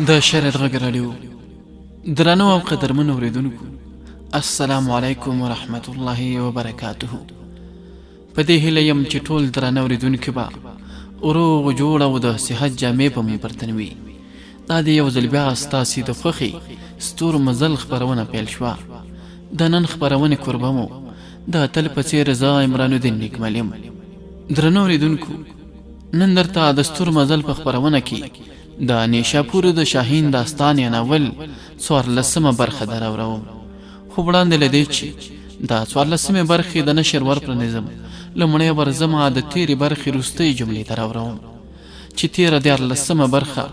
د شریعت غږ راډیو درنو او قدرمنو اوریدونکو، السلام علیکم ورحمت الله وبرکاته. په دې هیله یم چې ټول درنو اوریدونکي به روغ جوړ او د صحت جامې په مو برتن وي. دا د یو ځل بیا ستاسې د خوښې ستور مزل خپرونه پیل شوه. د نن خپرونې کوربه مو د تل په څېر زه عمران الدین نیکمل یم. درنو اوریدونکو، نن درته د ستور مزل په خپرونه کې د نیشاپور د شاهین داستان یا ناول 14مه برخه دراوړم. خو وړاندې له دې چې د 14مې برخې د نشر ورپرانیزم، لومړی به زما د تېرې برخې وروستۍ جملې دراوړم چې تېره 14مه برخه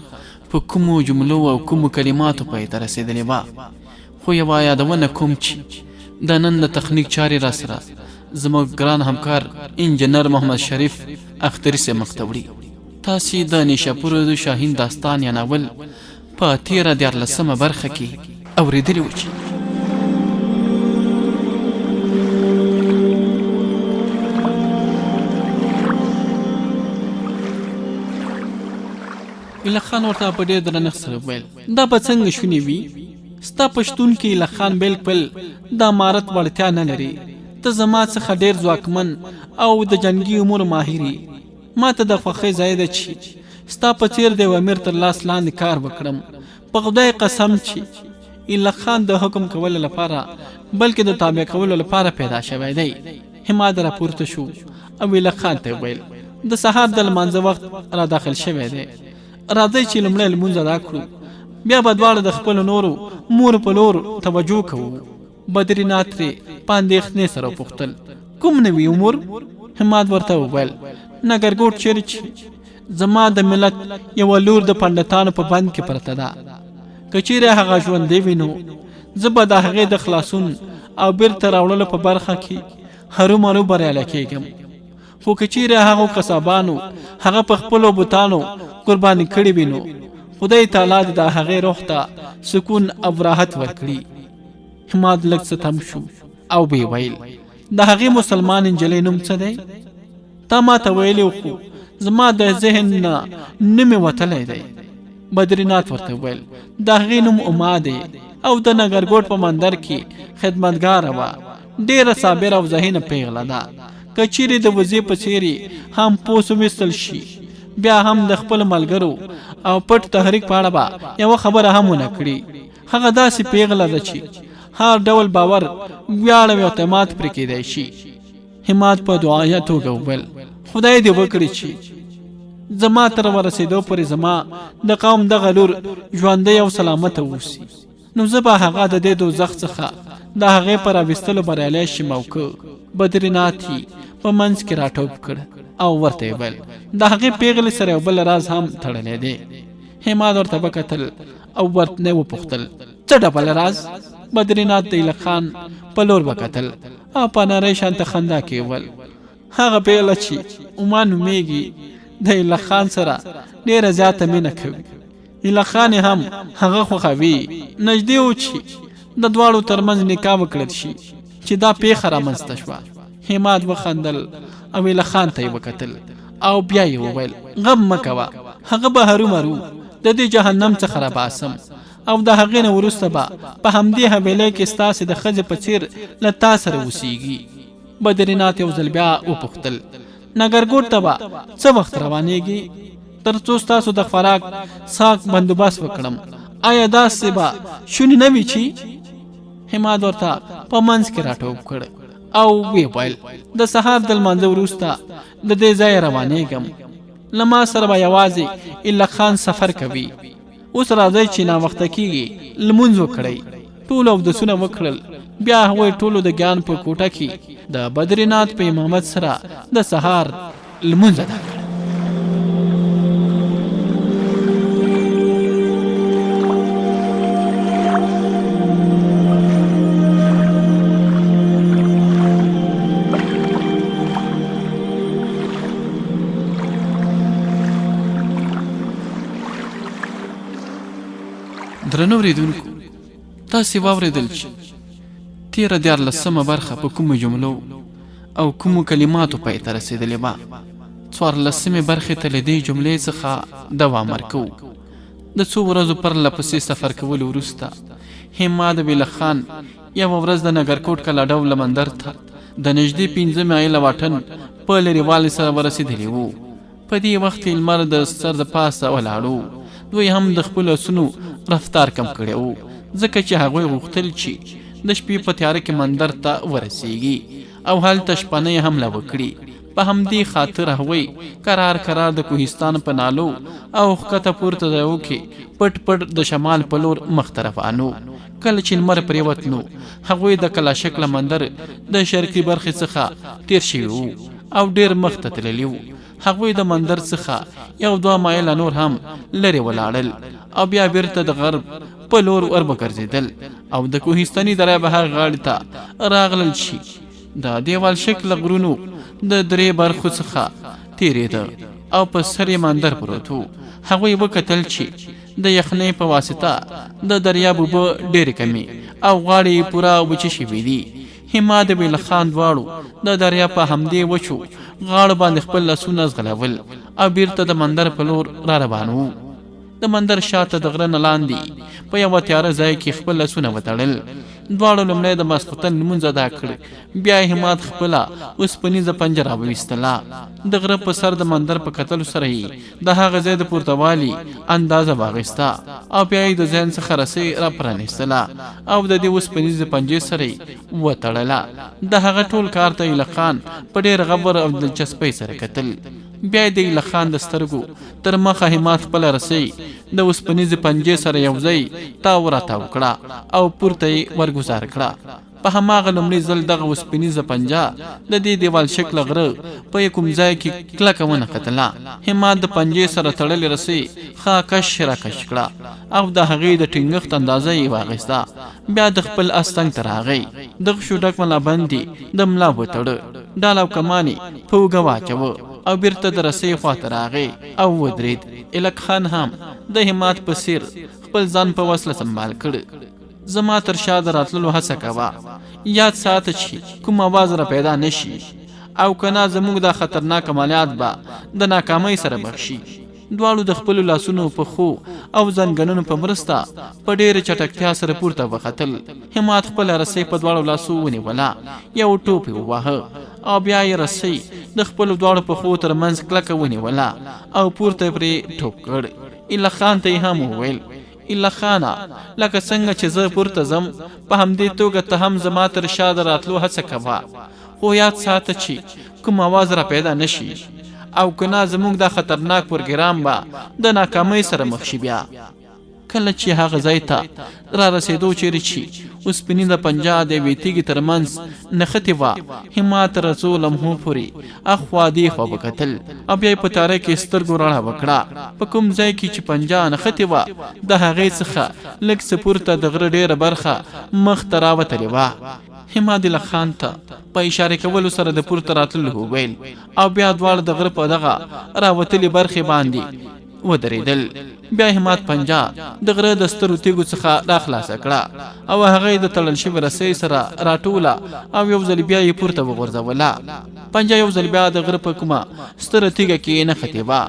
په کومو جملو او کومو کلماتو پای ته رسېدلې وه. خو یوه یادونه کوم چې د نن د تخنیک چارې را سره زموږ ګران همکار انجینر محمد شریف اختري صاحب مخ ته وړي. تاسې د نیشاپور د شاهین داستان یا ناول په تېره 14مه برخه کې اورېدلي وو چې ایله خان ورته په ډېر درنښت سره وویل، دا به څنګه شونې وي؟ ستا په شتون کې ایله خان بالکل د امارت وړتیا نه لري. ته زما څخه ډېر ځواکمن او د جنګي امور ماهري. ما ته د خوښۍ ځای ده چې ستا په څېر د یو امیر تر لاس لاندې کار وکړم. په خدای قسم چې ایله خان د حکم کولو لپاره بلکې د تابع کولو لپاره پیدا شوی دی. حماد راپورته شو او ایله خان ته ویل، د سهار د لمانځه وخت را داخل شوی دی. راځئ چې لومړی لمونځ ادا کړو، بیا به دواړه د خپلو نورو مور په لور توجه کوو. بدرینات ترې په اندېښنې سره وپوښتل، کوم نوي امور؟ حماد ورته وویل، نګرګوټ چیرې چې زما د ملت یوه لور د پنډتانو په بند کې پرته ده. که چیرې هغه ژوندی وي نو زه به د هغې د خلاصون او بیرته راوړلو په برخه کې هرومرو بریالی کېږم. خو که چیرې هغو قصابانو هغه په خپلو بوتانو قرباني کړي وي نو خدای تعالی د هغې روح ته سکون او راحت ورکړي. حماد لږ څه تم شو او ویې ویل، د هغې مسلمان نجلۍ نوم څه دی؟ تا ما ته ویلی خو زما د ذهن نه مې وتلی دی. بدرینات ورته ویل، د هغې نوم اما دی او د نګرګوټ په مندر کې خدمتګاره وه. ډېره صابره او ذهینه پیغله ده. که چیرې د وزې په څېرې هم پوس وویستل شي، بیا هم د خپل ملګرو او پټ تحریک په اړه به یوه خبره هم ونه کړي. هغه داسې پیغله ده چې هر ډول باور، ویاړ او اعتماد پرې کېدی شي. حماد په دعایه توګه وویل، خدای دې وکړي چې زما تر ورسېدو پورې زما د قوم دغه لور ژوندی او سلامته اوسي، نو زه به هغه د دې دوزخ څخه د هغې په راویستلو بریالی شم. او که بدرینات یې په منځ کې راټوپ کړ او ورته یې ویل، د هغې پیغلې سره یو بل راز هم تړلی دی. حماد ورته وکتل او ورته وپوښتل، څه ډول راز؟ بدرینات د ایله خان په لور وکتل او په نرۍ شانته خندا کې ویل، هغه پیغله چې اما نومیږي د ایله خان سره ډېره زیاته مینه کوي. ایله خان هم هغه خوښوي. نږدې و چې د دواړو ترمنځ نکاح وکړل شي چې دا پیښه رامنځته شوه. حماد وخندل او ایله خان ته یې وکتل او بیا یې وویل، غم مه کوه، هغه به هرومرو د دې جهنم څخه راباسم او د هغې نه وروسته به په همدې حویلۍ کې ستاسې د ښځې په څېر له تا سره اوسیږي. بدرینات یو ځل بیا وپوښتل، نګرګوټ ته به څه وخت روانېږي تر څو ستاسو د خوراک څښاک بندوبست وکړم؟ آیا داسې به شونې نه وي چې؟ حماد ورته په منځ کې راټوپ کړ او ویې ویل، د سهار د لمانځه وروسته د دې ځایه روانېږم. له ما سره به یوازې ایله خان سفر کوي. اوس راځئ چې ناوخته کېږي، لمونځ وکړئ. ټولو اودسونه وکړل. بیا هغوی ټولو د ګیان په کوټه کې د بدرینات په امامت سره د سهار لمونځ ادا کړ. درنو اوریدونکو، تاسې واورېدل چې تېره 14مه برخه په کومو جملو او کومو کلماتو پای ته رسېدلې وه. 14مې برخې ته له دې جملې څخه دوام ورکوو. د څو ورځو پرله پسې سفر کولو وروسته همت بېله خان یوه ورځ د نګرکوټ کلا ډوله مندر ته د نږدې 5 مایله واټن په لرېوالي سره ورسېدلي وو. په دې وخت کې لمر د سر د پاسه ولاړو. دوی هم د خپلو اسونو رفتار کم کړی وو، ځکه چې هغوی غوښتل چې د شپې په تیاره کې مندر ته ورسیږي او هلته شپنۍ حمله وکړي. په همدې خاطر هغوی کرار د کوهستان په نالو او ښکته پورته ځایو کې پټ د شمال په لور مخته روانو. کله چې لمر پرېوت نو هغوی د کلا شکله مندر د شرقي برخې څخه تیر شوي وو او ډېر مخته تللي وو. هغوی د مندر څخه 1-2 مایله نور هم لرې ولاړل او بیا بیرته د غرب په لور وربګرځېدل او د کوهستاني دره بهر غاړې ته راغلل چې د دیوال شکله غرونو د درې برخو څخه تیرېده او په سر یې مندر پروت و. هغوی وکتل چې د یخنۍ په واسطه د دریاب اوبه ډېرې کمې او غاړې یې پوره وچې شوي دي. همت بېله خان دواړو د دریاب په همدې وچو غاړو باندې خپل لاسونه ځغلول او بیرته د مندر په لور را روان وو. د مندر شاته د غره نه لاندې په یوه تیاره ځای کې خپل لاسونه وتړل. دواړو لومړی د ماسخوتن لمونځ ادا کړ، بیا یې همت خپله اوسپنیزه پنجه راوویستله. د غره په سر د مندر په کتلو سره یې د هغه ځای د پورته والي اندازه واخیسته او بیا یې د ذهن څخه رسۍ را پرانیستله او د دې اوسپنیزې پنجې سره یې وتړله. د هغه ټول کار ته ایله خان په ډېر غبر او دلچسپۍ سره کتل. بیا یې د ایله خان د سترګو تر مخه همت خپله رسۍ د اوسپنیزې پنجې سره یو ځای تاو راتاو کړه او پورته یې ورګوزار کړه. په هماغه لومړي ځل دغه اوسپنیزه پنجه د دې دیوال شکله غره په کوم ځای کې کلکه ونښتله. همت د پنجې سره تړلې رسۍ خاکش راکش کړه او د هغې د ټینګښت اندازه یې واخیسته. بیا د خپل اس څنګ ته راغی، د غشو ډک ملابند یې د ملا وتړه، ډال او کمان یې په اوږه واچوه او بیرته د رسۍ خواته راغی او ودرېد. الک خان هم د همت په څېر خپل ځان په وسله سنبال کړ. زما تر شا د راتللو هڅه کوه، یاد ساته چې کوم اواز را پیدا نشي او کنه زموږ دا خطرناک عملیات به د ناکامۍ سره مخ شي. دواړو د خپلو لاسونو پښو او زنګنونو په مرسته په ډېره چټکتیا سره پورته وختل. همت خپله رسۍ په دواړو لاسو ونیوله، یو ټوپ یې وواهه او بیا یې رسۍ د خپلو دواړو پښو تر منځ کلکه ونیوله او پورته یې پرې ټوپ کړ. ایله خان ته یې هم وویل: ایله خانه، لکه څنګه چې زه پورته ځم په همدې توګه ته هم زما تر شا د راتلو هڅه کوه، خو یاد ساته چې کوم اواز را پیدا نشي او کنه زموږ دا خطرناک پروګرام به د ناکامۍ سره مخ شي. بیا کله چې هغه ځای ته را رسېدو چیرې چې اوسپنیزه پنجه د یوې تیږې تر منځ نښتې وه، همت تر څو لمحو پورې اخوا دېخوا وکتل او بیا یې په تیاره کې سترګو رڼا وکړه. په کوم ځای کې چې پنجه نښتې وه د هغې څخه لږ څه پورته د غره ډېره برخه مخ ته راوتلې وه. همت ایله خان ته په اشارې کولو سره د پورته راتللو وویل او بیا دواړه د غره په دغه راوتلې برخې باندې ودرېدل. بیا همت پنجه د غره د سترو تیږو څخه راخلاصه کړه او هغه یې د تړل شوې رسۍ سره راټوله او یو ځل بیا یې پورته وغورځوله. پنجه یو ځل بیا د غره په کومه ستره تیږه کې نښتې وه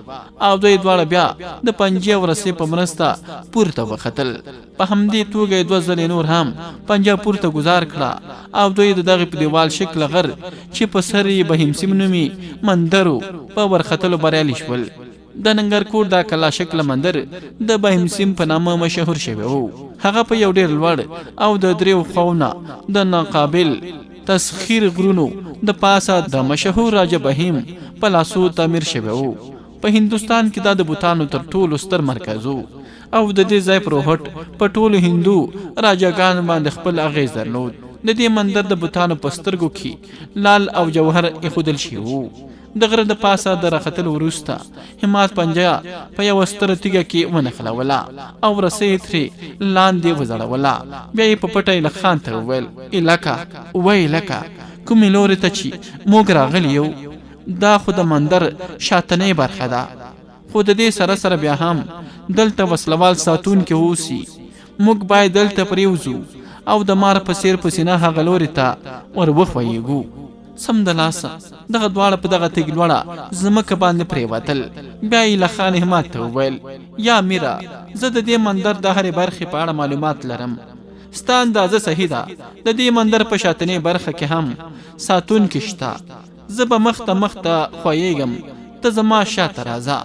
او دوی دواړه بیا د پنجې او رسۍ په مرسته پورته وختل. په همدې توګه یې 2 ځلې نور هم پنجه پورته ګزار کړه او دوی د دغې په دیوال شکله غر چې په سر یې بهیمسیم نومي مندرو په ورختلو بریالي شول. د ننګرکوټ دا کلا شکله مندر د بهیمسیم په نامه مشهور شوی و. هغه په یو ډېر لوړ او د دریو خواونه د ناقابل تسخیر غرونو د پاسه د مشهور راجا بهیم په لاسو تعمیر شوی و. په هندوستان کې دا د بوتانو تر ټولو ستر مرکز و او د دې ځای پروهټ په ټولو هندو راجاګانو باندې خپل اغیز درلود. د دې مندر د بوتانو په سترګو کې لال او جوهر ایښودل شوي وو. د غره د پاسه د راختلو وروسته همت پنجه په یوه ستره تیږه کې ونښلوله او رسۍ یې ترې لاندې وځړوله. بیا یې په پټه ایله خان ته وویل: ایلکه، ویلکه، کومې لورې ته چې موږ راغلي یو دا خو د مندر شاتنۍ برخه ده، خو د دې سره سره بیا هم دلته وسلوال ساتونکي اوسي. موږ باید دلته پرېوځو او د مار په څېر په سینه هغه لورې ته ور وښویږو. سم د لاسه دغه دواړه په دغه تیږ لوړه ځمکه باندې پرېوتل. بیا یې ایله خان همت ته وویل: یا میرا زه د دې مندر د هرې برخې په اړه معلومات لرم. ستا اندازه صحیح ده. د دې مندر په شاتنۍ برخه کې هم ساتونکي شته. زه به مخته خویږم، ته زما شاته راځه.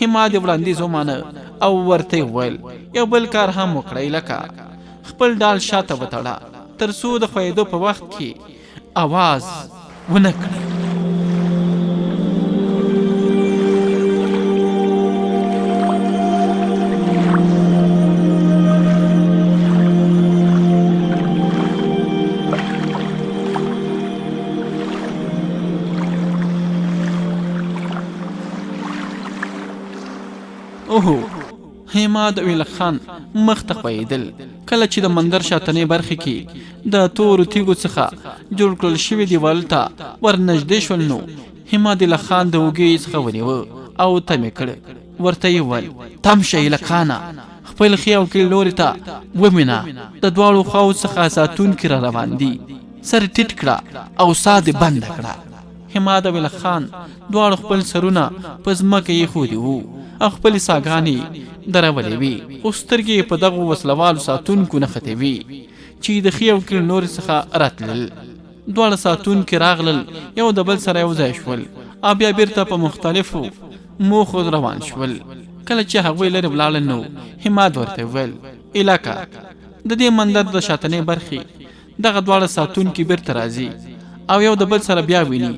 حماد وړاندیز ومانه او ورته وویل یو بل کار هم وکړئ، لکه خپل ډال شاته وتړه تر څو د خویدو په وخت کې आवाज ونه کړي. اوهو، حماد ویل خان مخ ته خویدل. کله چې د مندر شاتنۍ برخې کې د تورو تیږو څخه جوړ کړل شوي دیوال ته ورنږدې شول نو حماد ویل خان د اوږې څخه ونیوه او تمې کړ. ورته یې وویل تم شه ایله خانه، خپل ښي او کیڼ لوري ته ومینه. د دواړو خواو څخه ساتونکي را روان دي. سر ټیټ کړه او ساه دې بنده کړه. حماد ویل خان دواړو خپل سرونه په ځمکه ایښودي وو او خپلې ساګانې درولې وې، خو سترګې په دغو وسلوالو ساتونکو نښتې وې چې د ښي او کیڼ لوري څخه راتلل. دواړه ساتونکي راغلل، یو د بل سره یو ځای شول او بیا بیرته په مختلفو موخو روان شول. کله چې هغوی لرې ولاړل نو حماد ورته وویل علاقه د دې مندر د شاتنۍ برخې دغه دواړه ساتونکي بیرته راځي او یو د بل سره بیا ویني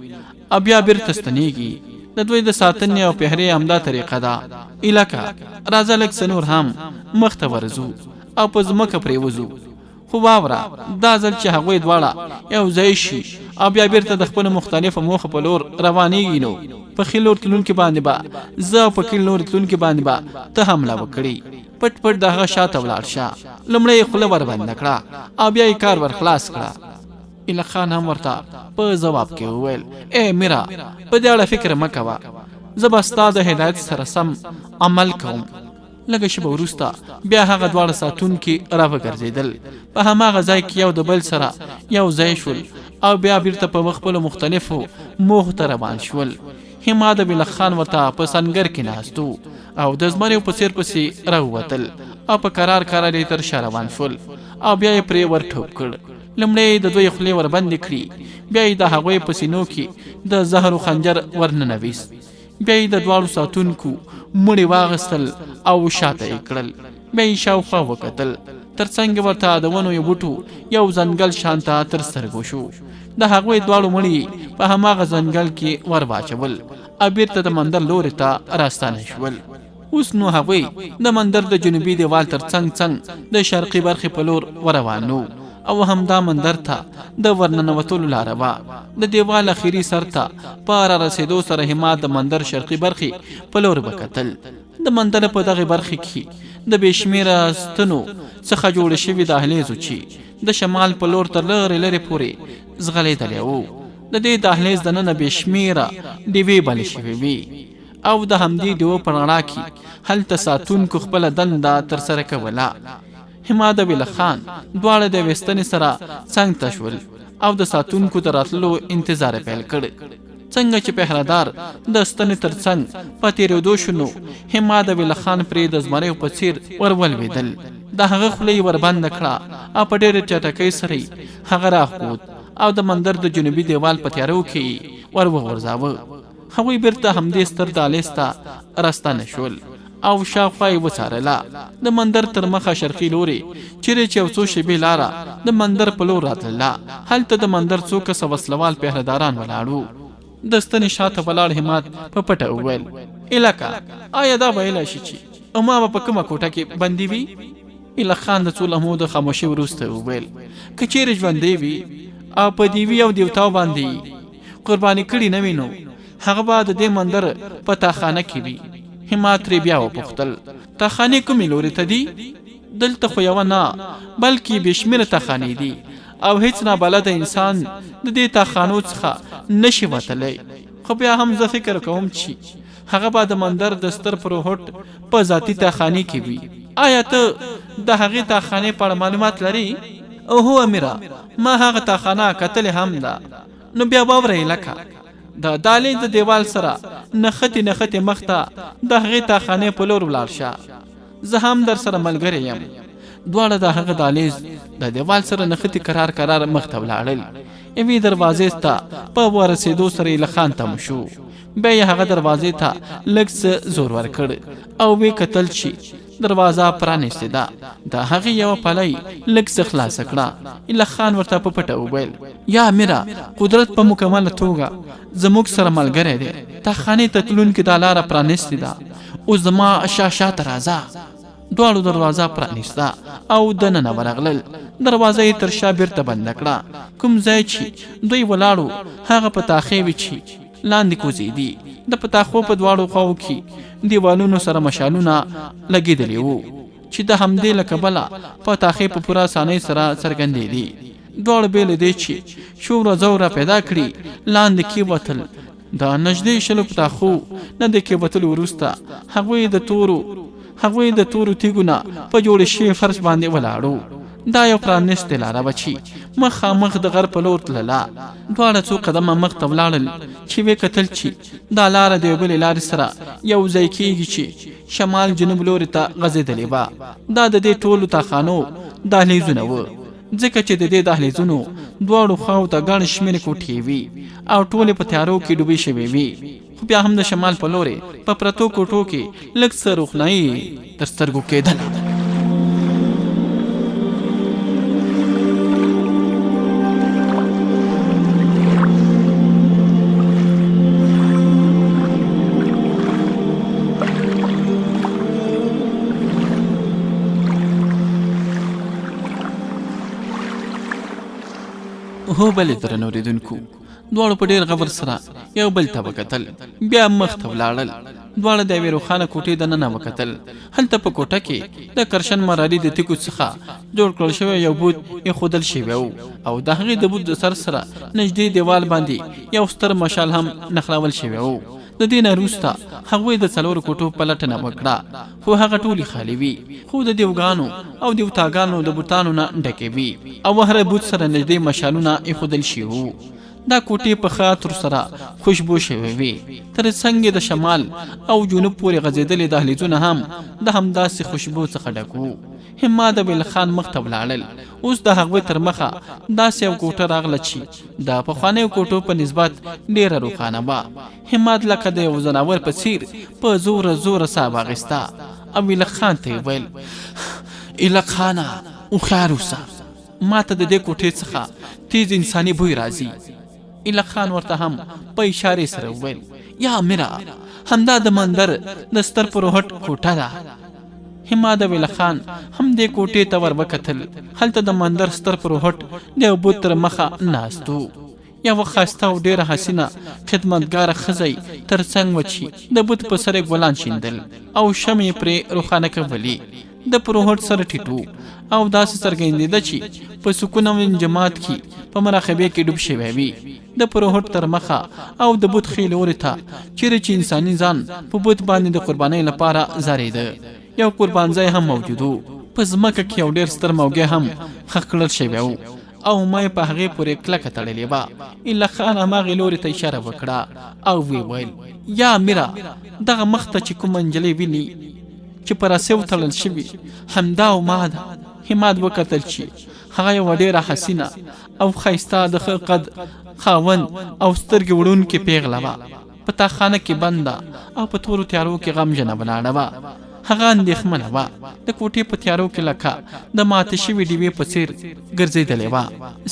او بیا بیرته ستنېږي. د دوی د ساتنې او پهرې همدا طریقه ده. علاقه راځه لږ څه نور هم مخته ورځو او په ځمکه پرېوځو. خو واوره دا ځل چې هغوی دواړه یو ځای شي او بیا بیرته د خپلو مختلفو موخو په لور روانېږي نو په ښي لور تلونکي باندې به زه او په کیڼ لوري تلونکي باندې به ته حمله وکړي. پټ پټ د هغه شاته ولاړ شه. لومړی یې خوله وربنده کړه او بیا یې کار ور خلاص کړه. ایله خان هم ورته په جواب کې وویل ای میرا په دې اړه فکر مه کوه، زه به ستا د هدایت سره سم عمل کوم. لږه شېبه وروسته بیا هغه دواړه ساتونکي راوګرځېدل. په هماغه ځای کې یو د بل سره یو ځای شول او بیا بیرته په خپلو مختلفو موخو ته روان شول. حماد بن خان ورته په سنګر کې ناستو او د زمریو په څېر پسې راووتل او په قرار قرار یې تر شا روان شول او بیا یې پرې ور ټوپ کړ. لومړی د دوی خولې ور بندې کړي، بیا یې د هغوی په سینو کې د زهر و خنجر ورننویست. بیا یې د دواړو ساتونکو مړي واغستل او شاته یې کړل. بیا یې شاوخوا وکتل. تر څنګ ورته د ونو یو بوټو یو ځنګل شانته تر سترګو شو. د هغوی دواړو مړي په هماغه ځنګل کې ور واچول او بیرته د مندر لوري ته راستانه شول. اوس نو هغوی د مندر د جنوبي دیوال تر څنګ د شرقي برخې په لور وروانو او همدا مندر ته د ورننوتلو لاره وه. د دیوال اخري سر ته په رارسېدو سره حماد د مندر شرقي برخې په لور وکتل. د مندر په دغې برخې کې د بې شمېره ستنو څخه جوړ شوي دهلیز و چې د شمال په لور تر لرې لرې پورې ځغلېدلی و. د دې دهلیز دننه بې شمېره ډیوې بلې شوې وې او د همدې ډیوو په رڼا کې هلته ساتونکو خپله دنده ترسره کوله. حماد بن خان دواړه د یوې ستنې سره څنګ ته شول او د ساتونکو د راتللو انتظار پیل کړ. څنګه چې پهرهدار د ستنې تر څنګ په تېرېدو شو نو حماد بن خان پرې د زمریو په څېر ور ولوېدل. د هغه خوله یې وربنده کړه او په ډېرې چټکۍ سره یې هغه راښود او د مندر د جنوبي دیوال په تیارو کې ور وغورځاوه. هغوی بیرته همدې ستر دهلیز ته راستانه شول او شاوخوا یې وڅارله. د مندر تر مخه شرقي لوري چیرې چې یو څو شېبې لاره د مندر په لور راتلله. هلته د مندر څو کسه وسلوال پهرهداران ولاړ وو. د ستنې شاته ولاړ حماد په پټه وویل علاقه آیا دا ویلی شي چې ما به په کومه کوټه کې بندي وي؟ ایله خان د څو لمحو د خاموشۍ وروسته وویل که چیرې ژوندی وي او په دیوي او دیوتاو باندې قرباني کړي نه وي نو هغه به د دې مندر په تاخانه کې وي. حماد ترې بیا وپوښتل تاخانې کومې لوري ته دي؟ دلته خو یوه نه بلکې بې شمېره تاخانې دي او هیڅ نابلده انسان د دې تاخانو څخه نشي وتلی. خو بیا هم زه فکر کوم چې هغه به د مندر د ستر پروهوټ په ذاتي تاخانې کې وي. آیا ته د هغې تاخانې په اړه معلومات لري؟ اوهو امیره، ما هغه تاخانه کتلې هم ده. نو بیا واورئ لکه د دهلیز د دیوال سره نښتې مخته د هغې تاخانې په لور ولاړ شه. زه هم در سره ملګری یم. دواړه د هغه دهلیز د دیوال سره نښتي کرار مخ ته ولاړل. یوې دروازې ته په ورسېدو سره ایله خان تم شو. بیا یې هغه دروازې ته لږ څه زور ورکړ او ویې کتل چې دروازه پرانیستې ده. د هغې یوه پلی لږ څه خلاصه کړه. ایله خان ورته په پټه وویل: یا امیره، قدرت په مکمله توګه زموږ سره ملګری دی. تا خانې ته تلونکې دا لاره پرانیستې ده. اوس زما شاته راځه. دواړو دروازه پرانیسته او دننه ورغلل. دروازه یې تر شا بیرته بنده کړه. کوم ځای چې دوی ولاړو هغه پتاخې وې چې لاندې کوزېدي. د پتاخو په دواړو خواو کې دیوالونو سره مشالونه لګېدلي وو چې د همدې له کبله پتاخې په پوره اسانۍ سره څرګندېدي. دواړه بې له دې چې شور و زوره پیدا کړي لاندې کېوتل. د نږدې شلو پتاخو نه د کېوتلو وروسته هغوی د تورو تیږو نه په جوړې شوي فرش باندې ولاړو. دا یو پرانیستې لاره وه چې مخامخ د غر په لور تلله. دواړه څو قدمه مخ ته ولاړل چې ویې کتل چې دا لاره د یو بلې لارې سره یو ځای کېږي چې شمال جنوب لوري ته غځېدلې وه. دا د دې ټولو تاخانو دهلیزونه وه، ځکه چې د دې دهلیزونو دواړو خواو ته ګڼ شمېرې کوټې وي او ټولې په تیارو کې ډوبې شوې وي. خو بیا هم د شمال په لورې په پرتو کوټو کې لږ څه روښنایي تر سترګو کېدله. هو بلې درنو اوریدونکو، دواړو په ډېر غور سره یو بل ته وکتل. بیا مخ ته ولاړل. دواړه د یوې روښانه کوټې دننه وکتل. هلته په کوټه کې د کرشن مراري د تیږو څخه جوړ کړل شوی یو بوت ایښودل شوی و او د هغې د بوت د سر سره نږدې دیوال باندې یو ستر مشال هم نښلول شوی و. د دې نه وروسته هغوی د څلورو کوټو پلټنه وکړه، خو هغه ټولې خالي وي، خو د دیوګانو او دیوتاګانو د بوتانو نه ډکې وي او هر بوت سره نږدې مشالونه ایښودل شوي وو. دا کوټې په ښه عطر سره خوشبو شوې وي. تر څنګ د شمال او جنوب پورې غځېدلې دهلیزونه هم د همداسې خوشبو څخه ډک وو. همت د ویل خان مخ ته ولاړل. اوس د هغوی تر مخه داسې یو کوټه راغله چې د پخوانیو کوټو په نسبت ډېره روښانه وه. همت لکه د یو ځناور په څېر په زوره ساه واخیسته او ویل خان ته یې ویل: ایله خانه، هوښیار اوسه، ما ته د دې کوټې څخه تیز انساني بوی راځي. ایله خان ورته هم په اشارې سره وویل: یا امیره، همدا د مندر د ستر پروهټ کوټه ده. همت د ویل خان هم دې کوټې ته ور وکتل. هلته د مندر ستر پروهټ د یو بوت تر مخه ناست و. یوه ښایسته او ډېره حسینه خدمتګاره ښځی تر څنګ وه چې د بوت په سر یې ګلان شیندل او شمع یې پرې روښانه کولي. د پروهټ سر ټیټ و او داسې څرګندېده چې په سکون او انجماد کې په مراقبې کې ډوب شوی وي. د پروهټ تر مخه او د بوت ښي لوري ته چیرې چې انساني ځان په بوت باندې د قربانۍ لپاره ځارېده، یو قربانځای هم موجود و. په ځمکه کې یو ډېر ستر موږی هم ښخ کړل شوی و او ما یې په هغې پورې کلکه تړلې وه. ایله خان هماغې لوري ته اشاره وکړه او ویې ویل: یا امیره، دغه مخ ته چې کومه نجلۍ ویني چې په رسۍ وتړل شوي همدا ما ده. همت وکتل چې هغه یوه ډېره حسینه او ښایسته د ښه قد خاوند او سترګې وړونکې پیغله وه. په تاخانه کې بنده او په تورو تیارو کې غمجنه ولاړه وه. هغه اندېښمنه وه. د کوټې په تیارو کې لکه د ماتې شوې ډیوې په څېر ګرځېدلې وه.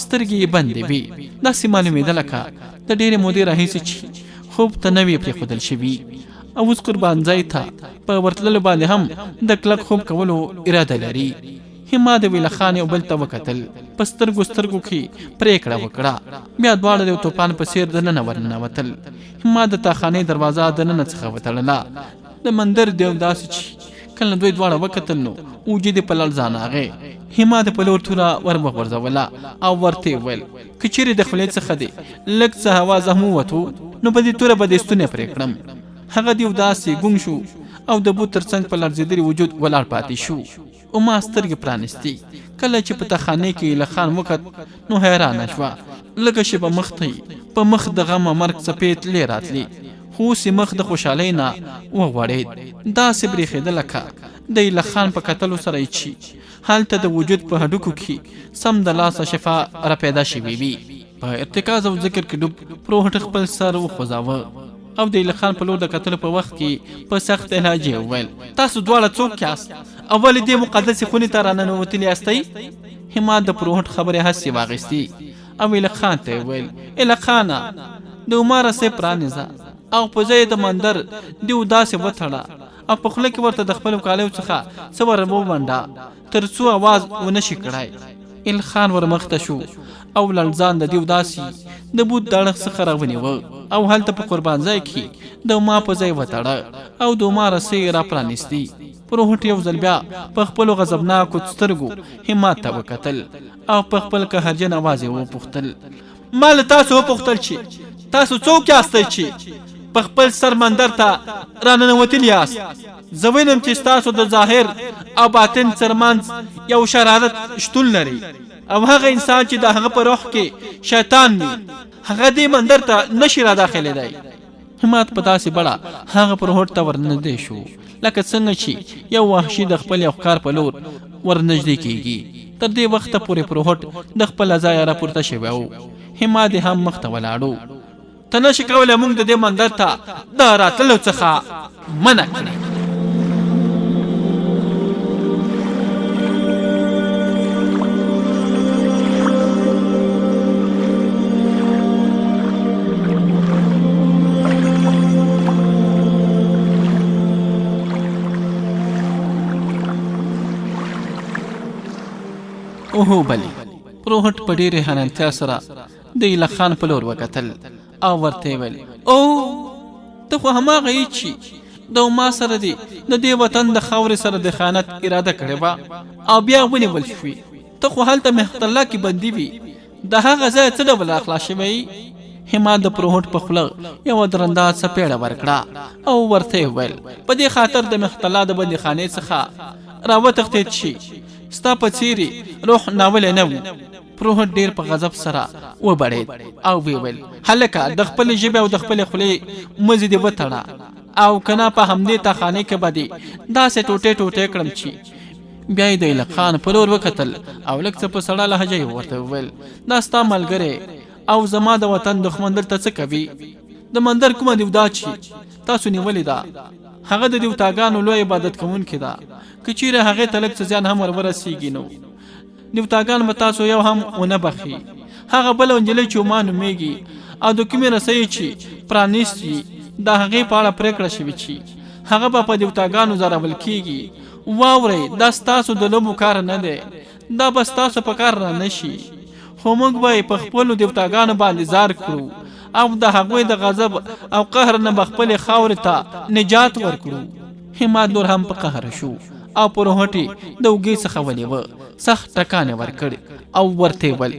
سترګې یې بندې وې. داسې معلومېده لکه د ډېرې مودې راهیسې چې خوب ته نه وې پرېښودل شوي او اوس قربانځای ته په ورتللو باندې هم د کلک خوب کولو اراده لري. همت د ویل خان یو بل ته وکتل. په سترګو کې پرېکړه وکړه. بیا دواړه د یو توپان په څېر دننه ورننوتل. همت د تاخانې دروازه دننه څخه وتړله. د مندر دیو داسې چې کله دوی دواړه وکتل نو وجود یې په لړزان راغی. همت په لور توره ور وغورځوله او ورته یې ویل: که چیرې د خولې څخه دې لږ څه هوا زهم ووتو نو په دې توره به دې ستونی پرې کړم. هغه دیو داسې ګونګ شو او د بوت تر څنګ په لړزېدلي وجود ولاړ پاتې شو. او ما سترګې پرانیستې. کله چې په تخانې کې ایله خان وکت نو حیرانه شوه. لږه شېبه مخته په مخ د غم او مرګ څپې تلې راتلې، خو خو اوس مخ د خوشحالۍ نه وغوړېد، داسې برېښېده لکه د ایله خان په کتلو سره یې چې هلته د وجود په هډوکو کې سم د لاسه شفا را پیدا شوې وي. په ارتکاز او ذکر کې ډوب پروهټ خپل سر وخوځاوه او د ایله خان په لور د کتلو په وخت کې په سخت لهجې وویل: تاسو دواړه څوک یاست؟ اول دې مقدسې خونې ته راننوتلي یاستئ؟ همت د پروهټ خبرې هسې واخیستې او ایله خان ته یې ویل: ایله خانه، د عمر صاحب پرانیزه او په ځای د مندر دیو داسې وتړه او په خوله کې ورته د خپلو کالیو څخه څه ور ومنډه تر څو اواز ونه شي کړی. ایله خان ور مخته شو او لړزان د دیو داسې د بوت د اړخ څخه راونیوه او هلته په قربان ځای کې د عما په ځای وتړه او د عما رسۍ را پرانیستي. پروهټ یو ځل بیا په خپلو غضبناکو سترګو همت ته وکتل او په خپل قهرجن اواز یې وپوښتل: ما له تاسو وپوښتل چې تاسو څوک یاستئ چې په خپل سر مندر ته راننوتلي یاست؟ زه وینم چې ستاسو د ظاهر او باطن ترمنځ یو شرارت شتون لري او هغه انسان چې د هغه په روح کې شیطان وي هغه دې مندر ته نشي را داخلېدی. همت په داسې بړه هغه پروهټ ته ورنږدې شو لکه څنګه چې یو وحشي د خپل یو ښکار په لور ورنږدې کېږي. تر دې وخته پورې پروهټ د خپل ځایه راپورته شوی و. همت هم مخ ته ولاړو. ته نشې کولی موږ د دې مندر ته د راتللو څخه منع کړې. اوهو بلی، پروهټ په ډېرې حیرانتیا سره د ایله خان په لور وکتل او ورته ویل: او ته خو هماغه یې چې د ما سره دی د دې وطن د خاورې سره د خیانت اراده کړې وه او بیا ونیول شوې. ته خو هلته مهت الله کې بندي وي، د هغه ځای څه ډول راخلاص شوی؟ همت د پروهټ په خوله یوه درنده څپېړه ورکړه او ورته ویل: په دې خاطر د مهت الله د بندیخانې څخه راوتښتېد چې ستا په څېرې روح ناولی نه و. پروهټ ډېر په غضب سره وبړېد او ویل: هلکه، د خپلې ژبې او د خپلې خولې مزې دې وتړه او که نه په همدې تاخانې کې به دې داسې ټوټې ټوټې کړم چې. بیا یې د ایله خان په لور وکتل او لږ څه په سړه لهجه یې ورته وویل: دا ستا ملګری او زما د وطن دښمن دلته څه کوي؟ د مندر کومه دیودا چې تاسو نیولې ده هغه د دیوتاګانو لوی عبادت کوونکې ده. که چیرې هغې ته لږ څه زیان هم ورسېږي نو دیوتاګان به تاسو یو هم ونه بخي. هغه بله نجلۍ چې عما نومېږي او د کومې رسۍ چې پرانیست وي د هغې په اړه پرېکړه شوې چې هغه به په دیوتاګانو ځارول کېږي. واورئ، دا ستاسو د لوبو کار نه دی، دا به ستاسو په کار را نه شي، خو موږ به یې په خپلو دیوتاګانو باندې زار کړو او د هغوی د غضب او قهر نه به خپلې خاورې ته نجات ورکړو. همت نور هم په قهر شو او پروهټ د اوږې څخه ونیوه، سخت ټکانې ورکړې او ورته ویل: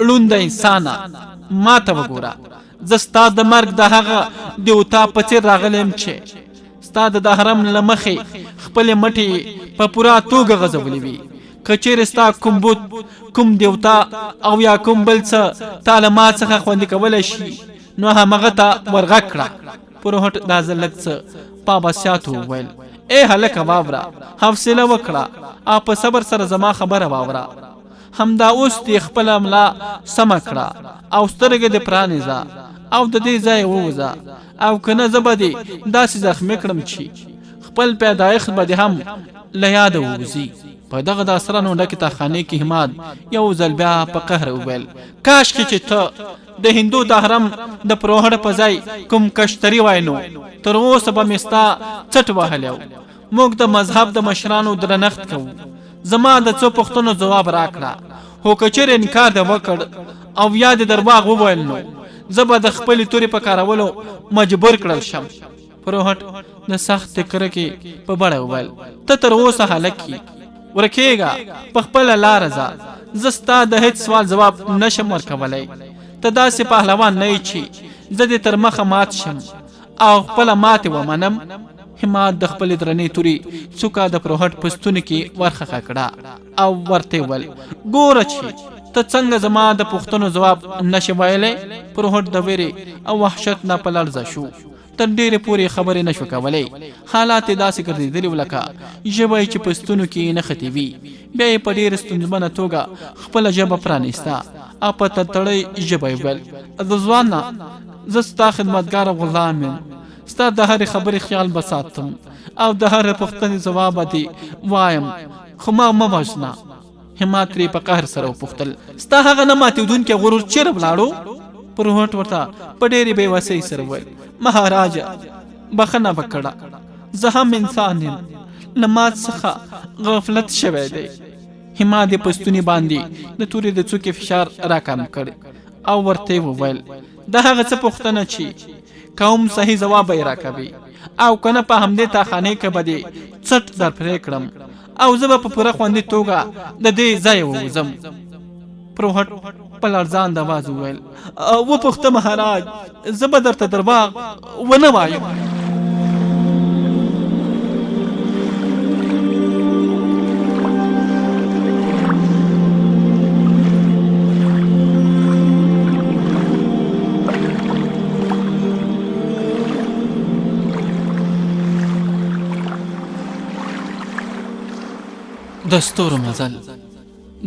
ړونده انسانه، ما ته وګوره، زه ستا د مرګ د هغه دیوتا په څېر راغلی یم چې ستا د حرم له مخې خپلې مټې په پوره توګه غځولې وي. که چیرې ستا کوم بت، کوم دیوتا او یا کوم بل څه تا له ما څخه خوندي کولی شي نو همغه ته ورغږ کړه. پروهټ دا ځل لږ څه په عباسیاتو وویل: ای هلکه واوره، حوصله وکړه او په صبر سره زما خبره واوره. همدا اوس دې خپله ملا سمه کړه او سترګې دې پرانیزه او د دې ځای ووځه، او که نه زه به دې داسې زخمي کړم چې خپل پیدایښت به دې هم له یاده ووځي. په دغه د اسرانو ډکې تاخانې کې همت یو ځل بیا په قهر وویل: کاشکې چې ته د هندو د حرم د پروهټ په ځای کوم کشتري وای نو تر اوسه به مې ستا څټ وهلی و. موږ د مذهب د مشرانو درنښت کوو. زما د څو پوښتنو ځواب راکړه، خو که چېرې انکار دې وکړ او یا دې درواغ وویل نو زه به د خپلې تورې په کارولو مجبور کړل شم. پروهټ د سختې کرکې په بڼه وویل: ته تر اوسه هلک یې، ورکېږه، په خپله لاره ځه. زه ستا د هېڅ سوال ځواب نشم ورکولی. ته داسې پهلوان نه یې چې زه دې تر مخه مات شم او خپله ماتې ومنم. همت د خپلې درنې تورې څوکه د پروهټ په ستوني کې ورخښه کړه او ورته وویل: ګوره چې ته څنګه زما د پوښتنو ځواب نشې ویلی. پروهټ د ویرې او وحشت نه په لړزه شو. تر ډېرې پورې خبرې نشو کولی. حالات یې داسې ګرځېدلي وو لکه ژبه یې چې په ستونو کې نښتې وي. بیا یې په ډېره ستونزمنه توګه خپله ژبه پرانیسته او په تړتړۍ ژبه یې ویل: د ځوانه، زه ستا خدمتګاره غلام یم. ستا د هرې خبرې خیال به ساتم او د هرې پوښتنې ځواب به دې وایم، خو ما مه وژنه. همت ترې په قهر سره وپوښتل: ستا هغه نه ماتېدونکی غرور چېرې ولاړو؟ پروهټ ورته په ډېرې بېوسۍ سره وویل: مهاراجا، بخښنه وکړه، زه هم انسان یم، له ما څخه غفلت شوی دی. همت یې په ستوني باندې د تورې د څوکې فشار راکم کړ او ورته یې وویل: د هغه څه پوښتنه چې کوم صحیح ځواب به یې راکوي، او که نه په همدې تاخانې کې به دې څټ در پرې کړم او زه به په پوره خوندي توګه د دې ځایه ووځم. پروهټ په لړزانده اواز وویل: وپوښته مهاراج، زه به درته درواغ ونه وایم. د ستورو مزل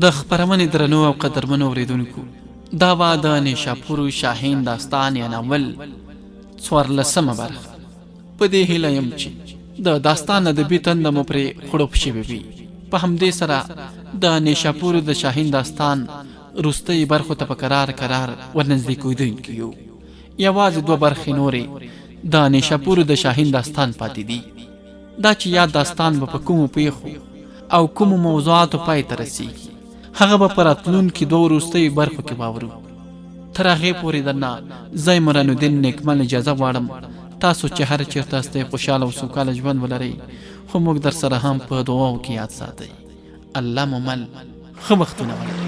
د خپرونې درنو او قدرمنو اورېدونکو، دا وه د نیشاپور شاهین داستان یا ناول 14مه برخه. په دې هیله یم چې د داستان ادبي تنده مو پرې خړوب شوې وي. په همدې سره د نیشاپور د شاهین داستان وروستۍ برخو ته په کرار ورنږدې کېدونکي یو. یوازې 2 برخې نورې د نیشاپور د شاهین داستان پاتې دي. دا چې یاد داستان به په کومو پیښو او کومو موضوعاتو پای ته رسیږي، هغه به په راتلونکي 2 وروستیو برخو کې واورو. تر هغې پورې درنه زه عمران الدین نیکمل اجازه غواړم تاسو چې هر چېرته استئ خوشحاله او سوکاله ژوند ولرئ، خو موږ در سره هم په دعاو کې یاد ساتئ. الله مو مل، ښه وختونه ولرئ.